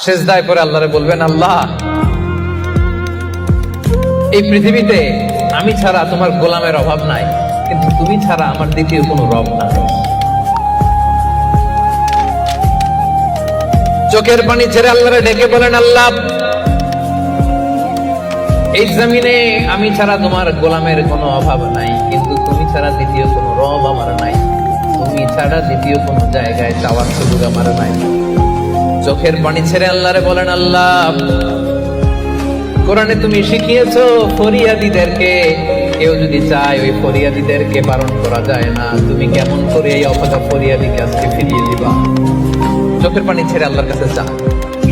সিজদায় পড়ে আল্লাহরে বলবেন, আল্লাহ এই পৃথিবীতে আমি ছাড়া তোমার গোলামের অভাব নাই, কিন্তু তুমি ছাড়া আমার দ্বিতীয় কোনো রব নাই। চোখের পানি ছেড়ে আল্লাহরে ডেকে বলেন, আল্লাহ এই জমিনে আমি ছাড়া তোমার গোলামের কোনো অভাব নাই, কিন্তু তুমি ছাড়া দ্বিতীয় কোনো রব আমার নাই, তুমি ছাড়া দ্বিতীয় কোনো জায়গায় যাওয়ার সুযোগ আমার নাই। চোখের পানি ছেড়ে আল্লাহরে বলেন, আল্লাহ কোরআনে তুমি শিখিয়েছো ফরিয়াদীদেরকে কেউ যদি চায় ওই ফরিয়াদীদেরকে বারণ করা যায় না, তুমি কেমন করে এই অভাগা ফরিয়াদীকে আজকে ফিরিয়ে দিবা? চোখের পানি ছেড়ে আল্লাহর কাছে চা,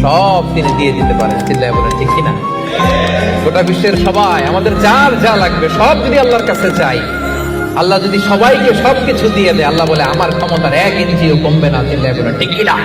সব তিনি দিয়ে দিতে পারেন। চিল্লায় বলেন ঠিক কিনা? গোটা বিশ্বের সবাই আমাদের যার যা লাগবে সব যদি আল্লাহর কাছে চাই, আল্লাহ যদি সবাইকে সবকিছু দিয়ে দেয়, আল্লাহ বলে আমার ক্ষমতার 1 ইঞ্চিও কমবে না। চিল্লায় বলেন ঠিক কিনা?